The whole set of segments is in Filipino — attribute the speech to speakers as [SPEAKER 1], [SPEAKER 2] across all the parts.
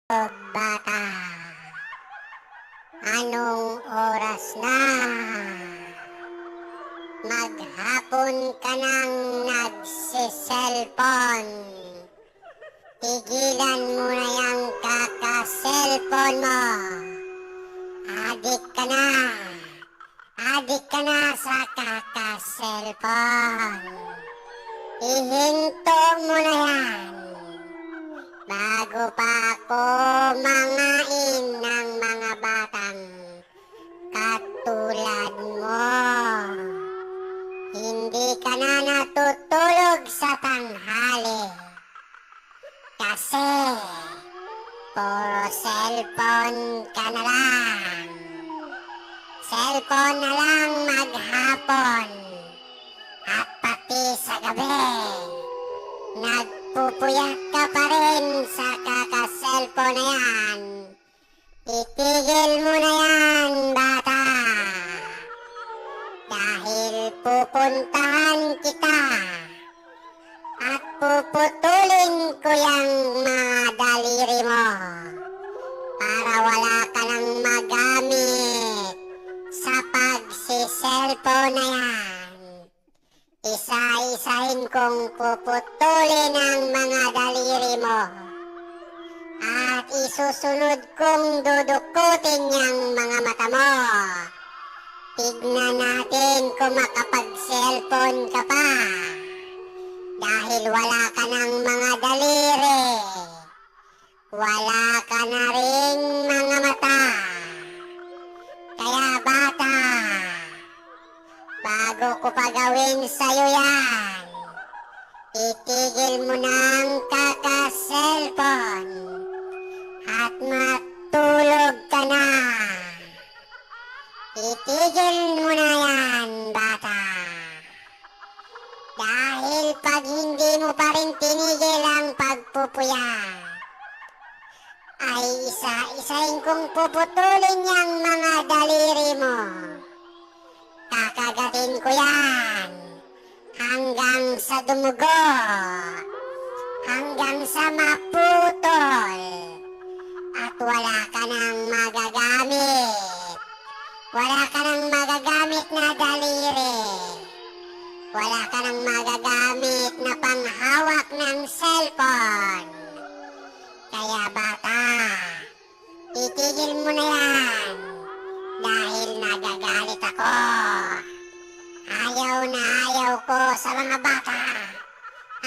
[SPEAKER 1] Bata, anong oras na? Maghapon ka nang nagsiselfon. Tigilan mo na yung kaka-cellphone mo. Adik ka na. Adik ka na sa kaka-cellphone. Ihinto mo na yan. Bago pa ako mangain ng mga batang katulad mo. Hindi ka na natutulog sa tanghali. Kasi puro cellphone ka na lang. Cellphone na lang maghapon. At pati sa gabi. Nagpupuyat ka pa rin sa kaka-cellphone na yan. Itigil mo na yan, bata. Dahil pupuntahan kita. At puputulin ko yung mga daliri mo. Para wala ka nang magamit sa pagsi-cellphone na yan. Isa-isahin kong puputulin ang mga daliri mo. At isusunod kong dudukutin yung mga mata mo. Tignan natin kung makapag-cellphone ka pa. Dahil wala ka ng mga daliri. Wala ka na ring mga mata. Kaya bata, bago ko pa gawin sa'yo yan, itigil mo ng kaka-cellphone at matulog ka na. Itigil mo na yan, bata. Dahil pag hindi mo pa rin tinigil ang pagpupuyat, ay isa-isahin kong puputulin yung mga daliri mo. Kakagatin ko yan hanggang sa dumugo, hanggang sa maputol, at wala ka nang magagamit. Wala ka nang magagamit na daliri. Wala ka nang magagamit na panghawak ng cellphone. Kaya bata, itigil mo na yan. Dahil nagagalit ako. Ayaw na ayaw ko sa mga bata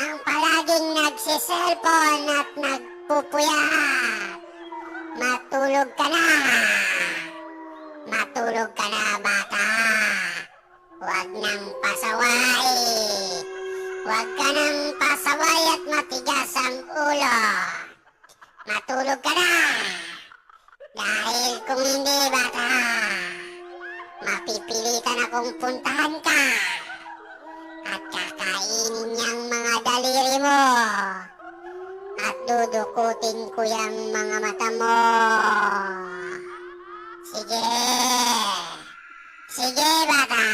[SPEAKER 1] ang palaging nagsiselfon at nagpupuyat. Matulog ka na. Matulog ka na, bata. Huwag nang pasaway. Huwag ka nang pasaway at matigas ang ulo. Matulog ka na. Dahil kung hindi, bata, mapipilitan akong puntahan ka at kakainin niyang mga daliri mo at dudukutin ko yung mga mata mo. Sige. Sige, bata.